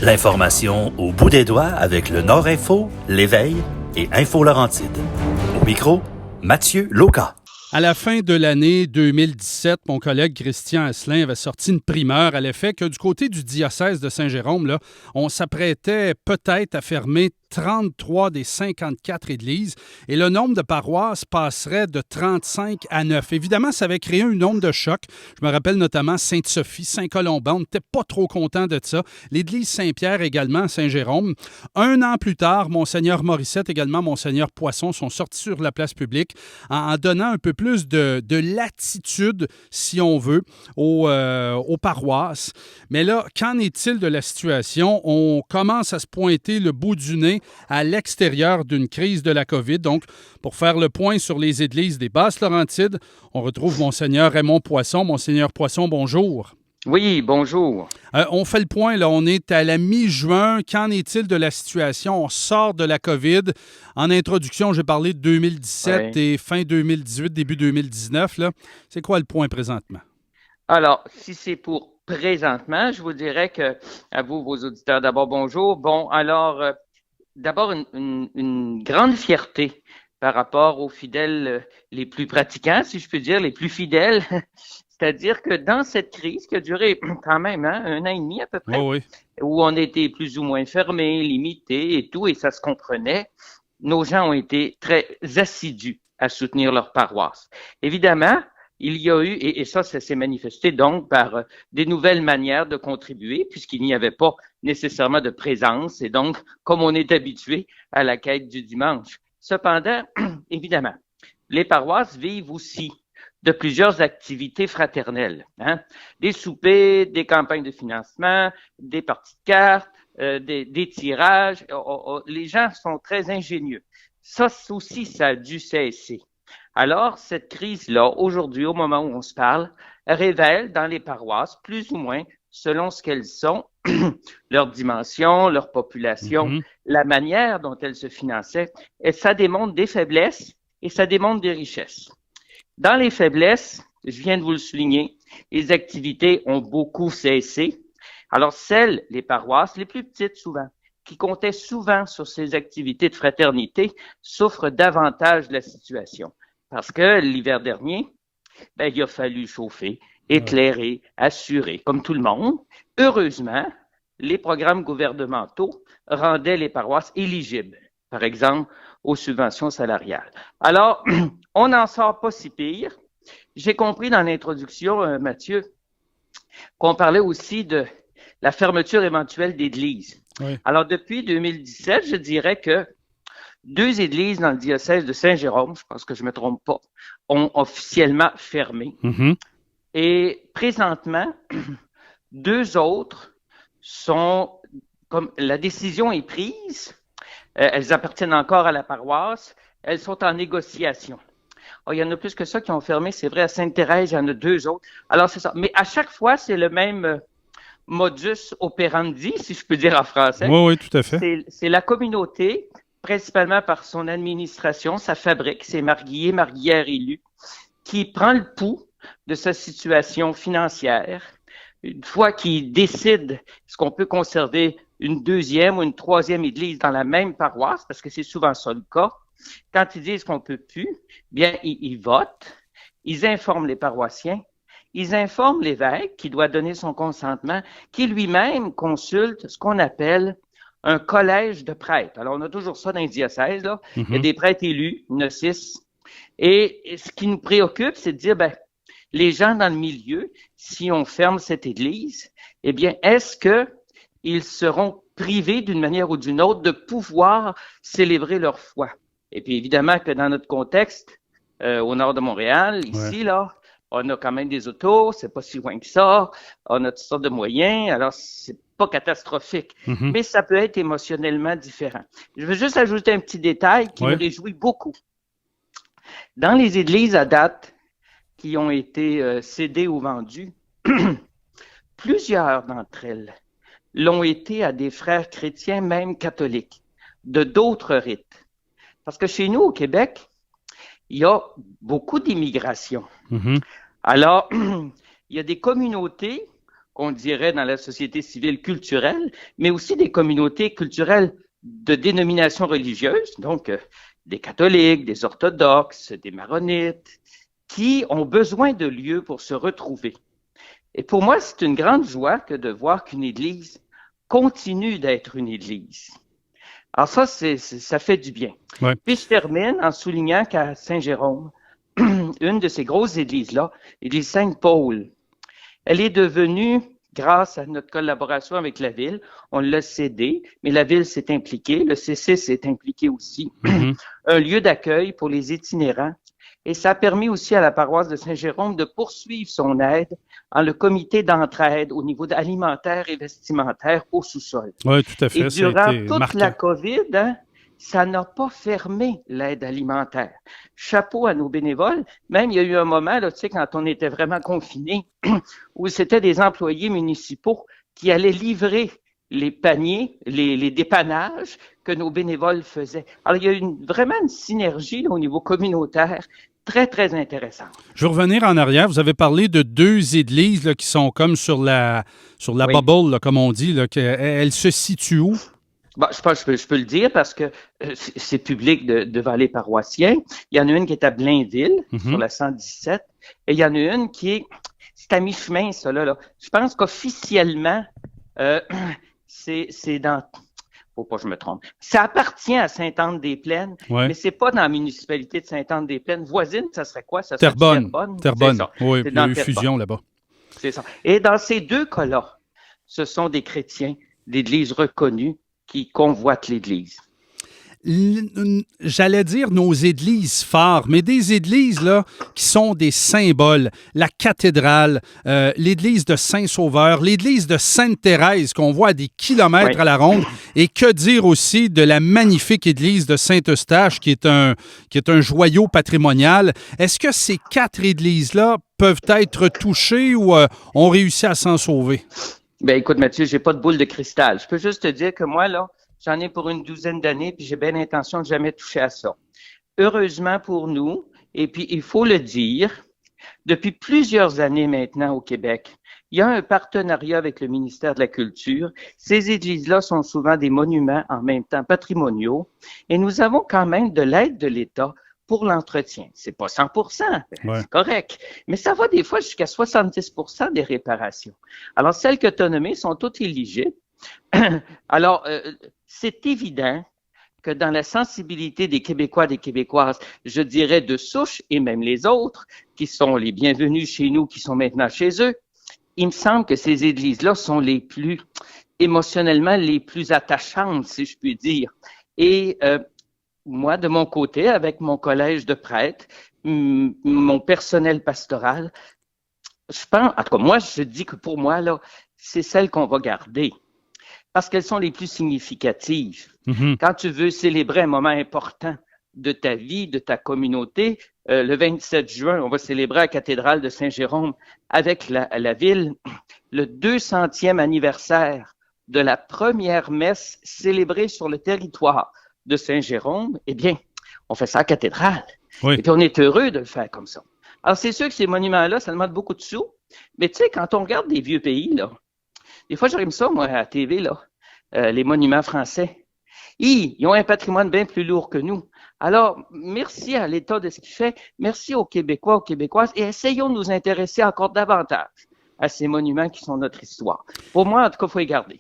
L'information au bout des doigts avec le Nord Info, l'Éveil et Info Laurentide. Au micro, Mathieu Lauca. À la fin de l'année 2017, mon collègue Christian Asselin avait sorti une primeur à l'effet que du côté du diocèse de Saint-Jérôme, là, on s'apprêtait peut-être à fermer 33 des 54 églises et le nombre de paroisses passerait de 35 à 9. Évidemment, ça avait créé une onde de choc. Je me rappelle notamment Sainte-Sophie, Saint-Colomban. On n'était pas trop contents de ça. L'église Saint-Pierre également à Saint-Jérôme. Un an plus tard, Monseigneur Morissette, également Monseigneur Poisson, sont sortis sur la place publique en donnant un peu plus de latitude, si on veut, aux paroisses. Mais là, qu'en est-il de la situation? On commence à se pointer le bout du nez à l'extérieur d'une crise de la COVID. Donc, pour faire le point sur les églises des Basses-Laurentides, on retrouve Monseigneur Raymond Poisson. Monseigneur Poisson, bonjour. Oui, bonjour. On fait le point, là, on est à la mi-juin. Qu'en est-il de la situation? On sort de la COVID. En introduction, j'ai parlé de 2017 et fin 2018, début 2019. Là. C'est quoi le point présentement? Alors, si c'est pour présentement, je vous dirais que, à vous, vos auditeurs, d'abord, bonjour. Bon, alors, d'abord, une grande fierté par rapport aux fidèles les plus pratiquants, si je peux dire, les plus fidèles. C'est-à-dire que dans cette crise qui a duré quand même un an et demi à peu près, où on était plus ou moins fermés, limités et tout, et ça se comprenait, nos gens ont été très assidus à soutenir leur paroisse. Évidemment, il y a eu, et ça s'est manifesté donc par des nouvelles manières de contribuer, puisqu'il n'y avait pas nécessairement de présence, et donc, comme on est habitué à la quête du dimanche. Cependant, évidemment, les paroisses vivent aussi de plusieurs activités fraternelles, hein? Des soupers, des campagnes de financement, des parties de cartes, des tirages. Les gens sont très ingénieux. Ça aussi, ça a dû cesser. Alors, cette crise-là, aujourd'hui, au moment où on se parle, révèle dans les paroisses, plus ou moins, selon ce qu'elles sont, leur dimension, leur population, la manière dont elles se finançaient, et ça démontre des faiblesses et ça démontre des richesses. Dans les faiblesses, je viens de vous le souligner, les activités ont beaucoup cessé. Alors, les paroisses, les plus petites souvent, qui comptaient souvent sur ces activités de fraternité, souffrent davantage de la situation. Parce que l'hiver dernier, il a fallu chauffer, éclairer, assurer, comme tout le monde. Heureusement, les programmes gouvernementaux rendaient les paroisses éligibles, par exemple, aux subventions salariales. Alors, on n'en sort pas si pire. J'ai compris dans l'introduction, Mathieu, qu'on parlait aussi de la fermeture éventuelle d'églises. Oui. Alors, depuis 2017, je dirais que 2 églises dans le diocèse de Saint-Jérôme, je pense que je ne me trompe pas, ont officiellement fermé. Et présentement, 2 autres sont, comme la décision est prise, elles appartiennent encore à la paroisse, elles sont en négociation. Oh, il y en a plus que ça qui ont fermé, c'est vrai, à Sainte-Thérèse, il y en a 2 autres. Alors, c'est ça. Mais à chaque fois, c'est le même modus operandi, si je peux dire en français. Oui, tout à fait. C'est la communauté, principalement par son administration, sa fabrique, ses marguillières élus, qui prend le pouls de sa situation financière. Une fois qu'ils décident est-ce qu'on peut conserver une 2e ou une 3e église dans la même paroisse, parce que c'est souvent ça le cas, quand ils disent qu'on peut plus, bien, ils votent, ils informent les paroissiens, ils informent l'évêque qui doit donner son consentement, qui lui-même consulte ce qu'on appelle un collège de prêtres. Alors, on a toujours ça dans les diocèses, là. Il y a des prêtres élus, il y en a 6. Et ce qui nous préoccupe, c'est de dire, les gens dans le milieu, si on ferme cette église, eh bien, est-ce que ils seront privés d'une manière ou d'une autre de pouvoir célébrer leur foi? Et puis, évidemment que dans notre contexte, au nord de Montréal, ici, là, on a quand même des autos, c'est pas si loin que ça, on a toutes sortes de moyens, alors c'est pas catastrophique, mais ça peut être émotionnellement différent. Je veux juste ajouter un petit détail qui me réjouit beaucoup. Dans les églises à date qui ont été cédées ou vendues, plusieurs d'entre elles l'ont été à des frères chrétiens, même catholiques, de d'autres rites. Parce que chez nous, au Québec, il y a beaucoup d'immigration. Alors, il y a des communautés qu'on dirait dans la société civile culturelle, mais aussi des communautés culturelles de dénominations religieuses, donc des catholiques, des orthodoxes, des maronites, qui ont besoin de lieux pour se retrouver. Et pour moi, c'est une grande joie que de voir qu'une Église continue d'être une Église. Alors ça, ça fait du bien. Ouais. Puis je termine en soulignant qu'à Saint-Jérôme, une de ces grosses églises-là, l'église Saint-Paul, elle est devenue, grâce à notre collaboration avec la Ville, on l'a cédée, mais la Ville s'est impliquée, le C6 s'est impliqué aussi, un lieu d'accueil pour les itinérants. Et ça a permis aussi à la paroisse de Saint-Jérôme de poursuivre son aide en le comité d'entraide au niveau alimentaire et vestimentaire au sous-sol. Oui, tout à fait. Et durant ça a été toute marquant. la COVID, ça n'a pas fermé l'aide alimentaire. Chapeau à nos bénévoles. Même, il y a eu un moment, là, tu sais, quand on était vraiment confinés, où c'était des employés municipaux qui allaient livrer les paniers, les dépannages que nos bénévoles faisaient. Alors, il y a eu vraiment une synergie là, au niveau communautaire très, très intéressante. Je veux revenir en arrière. Vous avez parlé de deux églises là, qui sont comme sur la Oui. bubble, là, comme on dit. Là, elles se situent où? Bon, je pense que je peux le dire parce que c'est public devant les paroissiens. Il y en a une qui est à Blainville, sur la 117, et il y en a une c'est à mi-chemin, ça, là. Je pense qu'officiellement, c'est dans... Faut pas que je me trompe. Ça appartient à Sainte-Anne-des-Plaines, mais c'est pas dans la municipalité de Sainte-Anne-des-Plaines. Voisine, ça serait quoi? Ça serait Terrebonne. C'est ça. Oui, c'est il y a dans eu fusion là-bas. C'est ça. Et dans ces deux cas-là, ce sont des chrétiens d'église reconnus qui convoitent l'Église. J'allais dire nos églises phares, mais des églises là qui sont des symboles. La cathédrale, l'église de Saint-Sauveur, l'église de Sainte-Thérèse qu'on voit à des kilomètres à la ronde. Et que dire aussi de la magnifique église de Saint-Eustache qui est un joyau patrimonial. Est-ce que ces quatre églises-là peuvent être touchées ou ont réussi à s'en sauver? Ben écoute Mathieu, j'ai pas de boule de cristal. Je peux juste te dire que moi là, j'en ai pour une douzaine d'années, puis j'ai bien l'intention de jamais toucher à ça. Heureusement pour nous, et puis il faut le dire, depuis plusieurs années maintenant au Québec, il y a un partenariat avec le ministère de la Culture. Ces églises-là sont souvent des monuments en même temps patrimoniaux, et nous avons quand même de l'aide de l'État pour l'entretien. C'est pas 100%, c'est correct, mais ça va des fois jusqu'à 70% des réparations. Alors, celles que tu as nommées sont toutes éligibles. Alors, c'est évident que dans la sensibilité des Québécois, des Québécoises, je dirais de souche, et même les autres, qui sont les bienvenus chez nous, qui sont maintenant chez eux, il me semble que ces églises-là sont les plus, émotionnellement, les plus attachantes, si je puis dire. Et moi, de mon côté, avec mon collège de prêtres, mon personnel pastoral, je pense, en tout cas, moi, je dis que pour moi, là, c'est celles qu'on va garder. Parce qu'elles sont les plus significatives. Quand tu veux célébrer un moment important de ta vie, de ta communauté, le 27 juin, on va célébrer à la cathédrale de Saint-Jérôme avec la ville le 200e anniversaire de la première messe célébrée sur le territoire de Saint-Jérôme. Eh bien, on fait ça à la cathédrale. Et puis on est heureux de le faire comme ça. Alors c'est sûr que ces monuments-là, ça demande beaucoup de sous. Mais tu sais, quand on regarde des vieux pays, là, des fois, j'aime ça, moi, à la TV, là, les monuments français. Ils ont un patrimoine bien plus lourd que nous. Alors, merci à l'État de ce qu'il fait. Merci aux Québécois, aux Québécoises. Et essayons de nous intéresser encore davantage à ces monuments qui sont notre histoire. Pour moi, en tout cas, il faut les garder.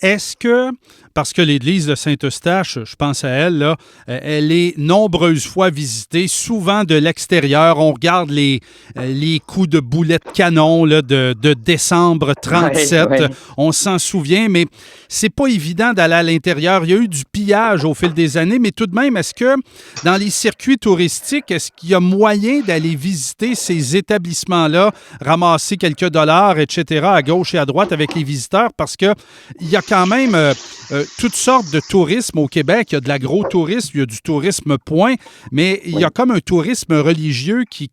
Est-ce que, parce que l'église de Saint-Eustache, je pense à elle, là, elle est nombreuses fois visitée, souvent de l'extérieur. On regarde les coups de boulet de canon là, de décembre 37. On s'en souvient, mais c'est pas évident d'aller à l'intérieur. Il y a eu du pillage au fil des années, mais tout de même, est-ce que dans les circuits touristiques, est-ce qu'il y a moyen d'aller visiter ces établissements-là, ramasser quelques dollars, etc., à gauche et à droite avec les visiteurs? Parce que il y a quand même toutes sortes de tourisme au Québec. Il y a de l'agro-tourisme, il y a du tourisme point, mais il y a comme un tourisme religieux qui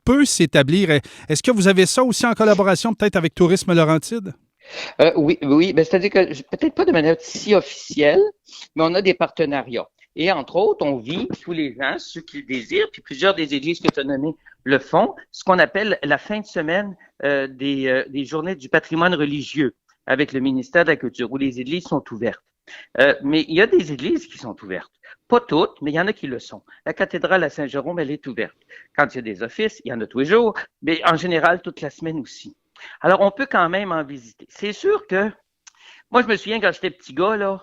peut s'établir. Est-ce que vous avez ça aussi en collaboration peut-être avec Tourisme Laurentide? Oui. Ben, c'est-à-dire que peut-être pas de manière si officielle, mais on a des partenariats. Et entre autres, on vit tous les ans, ceux qui le désirent, puis plusieurs des églises que tu as nommées le font, ce qu'on appelle la fin de semaine des journées du patrimoine religieux avec le ministère de la Culture, où les églises sont ouvertes. Mais il y a des églises qui sont ouvertes. Pas toutes, mais il y en a qui le sont. La cathédrale à Saint-Jérôme, elle est ouverte. Quand il y a des offices, il y en a tous les jours, mais en général, toute la semaine aussi. Alors, on peut quand même en visiter. C'est sûr que, moi, je me souviens quand j'étais petit gars, là,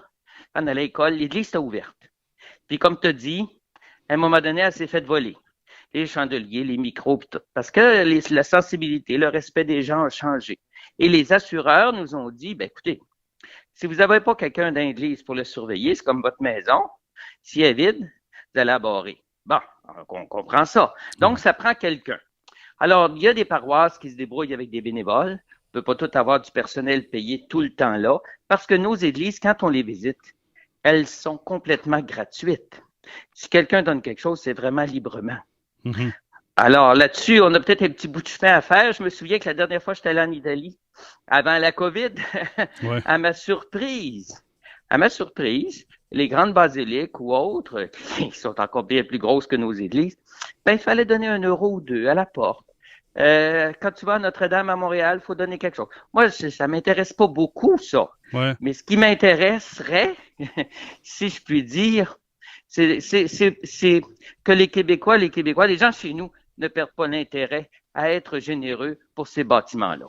quand on allait à l'école, l'église était ouverte. Puis comme tu as dit, à un moment donné, elle s'est faite voler. Les chandeliers, les micros, puis tout. Parce que la sensibilité, le respect des gens a changé. Et les assureurs nous ont dit, ben écoutez, si vous n'avez pas quelqu'un dans l'église pour le surveiller, c'est comme votre maison. Si elle est vide, vous allez la barrer. Bon, on comprend ça. Donc, ça prend quelqu'un. Alors, il y a des paroisses qui se débrouillent avec des bénévoles. On ne peut pas tout avoir du personnel payé tout le temps là, parce que nos églises, quand on les visite, elles sont complètement gratuites. Si quelqu'un donne quelque chose, c'est vraiment librement. Mm-hmm. Alors là-dessus, on a peut-être un petit bout de chemin à faire. Je me souviens que la dernière fois, j'étais allé en Italie, avant la COVID, ouais. À ma surprise, les grandes basiliques ou autres, qui sont encore bien plus grosses que nos églises, ben il fallait donner 1 euro ou 2 à la porte. Quand tu vas à Notre-Dame à Montréal, il faut donner quelque chose. Moi, ça m'intéresse pas beaucoup, ça. Ouais. Mais ce qui m'intéresserait, si je puis dire, c'est que les Québécois, les gens chez nous, ne perdent pas l'intérêt à être généreux pour ces bâtiments-là.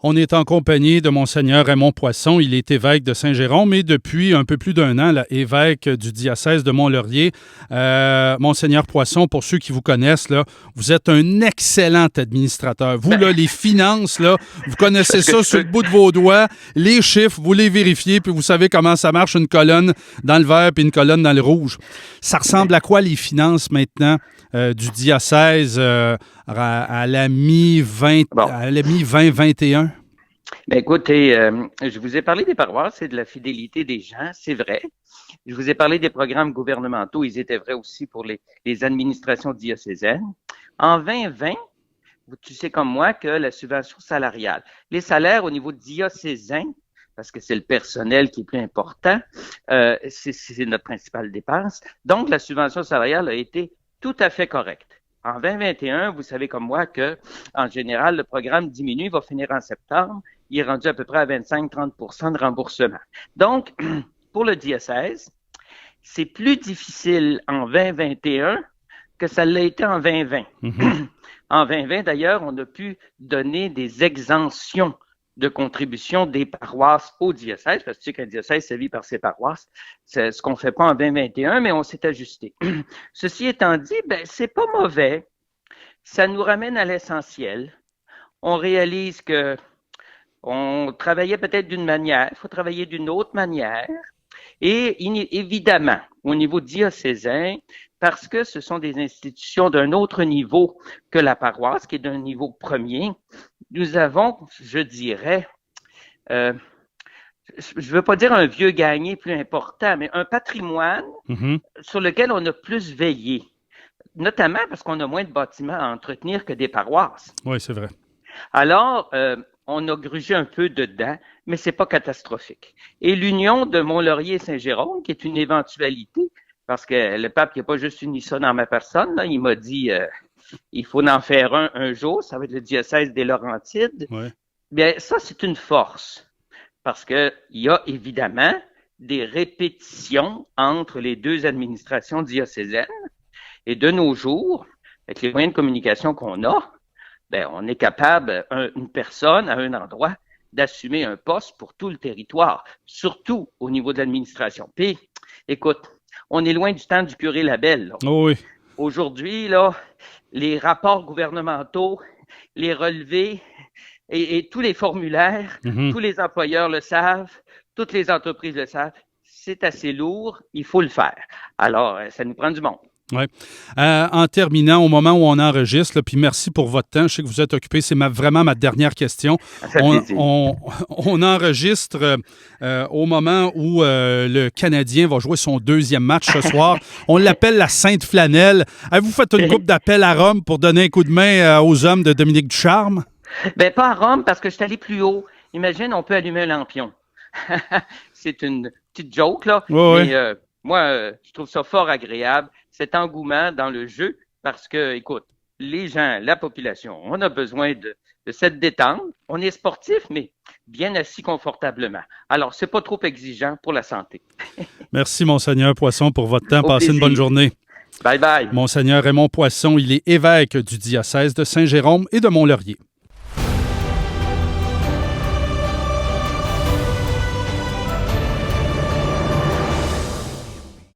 On est en compagnie de Monseigneur Raymond Poisson. Il est évêque de Saint-Jérôme et depuis un peu plus d'1 an, là, évêque du diocèse de Mont-Laurier. Monseigneur Poisson, pour ceux qui vous connaissent, là, vous êtes un excellent administrateur. Vous, là, les finances, là, vous connaissez ça sur le bout de vos doigts. Les chiffres, vous les vérifiez, puis vous savez comment ça marche, une colonne dans le vert puis une colonne dans le rouge. Ça ressemble à quoi, les finances, maintenant, du diocèse à la mi-2021? Ben écoutez, je vous ai parlé des paroisses et de la fidélité des gens, c'est vrai. Je vous ai parlé des programmes gouvernementaux, ils étaient vrais aussi pour les administrations diocésaines. En 2020, tu sais comme moi que la subvention salariale, les salaires au niveau diocésain, parce que c'est le personnel qui est plus important, c'est notre principale dépense. Donc, la subvention salariale a été tout à fait correcte. En 2021, vous savez comme moi que, en général, le programme diminue, va finir en septembre. Il est rendu à peu près à 25-30% de remboursement. Donc, pour le diocèse, c'est plus difficile en 2021 que ça l'a été en 2020. Mm-hmm. En 2020, d'ailleurs, on a pu donner des exemptions de contribution des paroisses au diocèse, parce que tu sais qu'un diocèse se vit par ses paroisses. C'est ce qu'on fait pas en 2021, mais on s'est ajusté. Ceci étant dit, ben c'est pas mauvais. Ça nous ramène à l'essentiel. On réalise que on travaillait peut-être d'une manière, il faut travailler d'une autre manière. Et évidemment, au niveau diocésain, parce que ce sont des institutions d'un autre niveau que la paroisse, qui est d'un niveau premier, nous avons, je dirais, je veux pas dire un vieux gagné plus important, mais un patrimoine sur lequel on a plus veillé, notamment parce qu'on a moins de bâtiments à entretenir que des paroisses. Oui, c'est vrai. Alors, on a grugé un peu dedans, mais c'est pas catastrophique. Et l'union de Mont-Laurier et Saint-Jérôme, qui est une éventualité, parce que le pape n'a pas juste uni ça dans ma personne, là, il m'a dit il faut en faire un jour, ça va être le diocèse des Laurentides. Ouais. Bien, ça, c'est une force, parce que il y a évidemment des répétitions entre les deux administrations diocésaines, et de nos jours, avec les moyens de communication qu'on a, ben, on est capable, une personne à un endroit, d'assumer un poste pour tout le territoire, surtout au niveau de l'administration. Puis, écoute, on est loin du temps du curé Labelle. Là. Oh oui. Aujourd'hui, là, les rapports gouvernementaux, les relevés et tous les formulaires, tous les employeurs le savent, toutes les entreprises le savent, c'est assez lourd, il faut le faire. Alors, ça nous prend du monde. Oui. En terminant, au moment où on enregistre, là, puis merci pour votre temps, je sais que vous êtes occupé, c'est vraiment ma dernière question. On enregistre au moment où le Canadien va jouer son 2e match ce soir. On l'appelle la Sainte Flanelle. Avez-vous fait une coupe d'appel à Rome pour donner un coup de main aux hommes de Dominique Ducharme? Bien, pas à Rome, parce que je suis allé plus haut. Imagine, on peut allumer un lampion. C'est une petite joke, là. Oui, mais, moi, je trouve ça fort agréable, cet engouement dans le jeu, parce que, écoute, les gens, la population, on a besoin de cette détente. On est sportif, mais bien assis confortablement. Alors, c'est pas trop exigeant pour la santé. Merci, Monseigneur Poisson, pour votre temps. Au Passez une plaisir. bonne journée. Bye bye. Monseigneur Raymond Poisson, il est évêque du diocèse de Saint-Jérôme et de Mont-Laurier.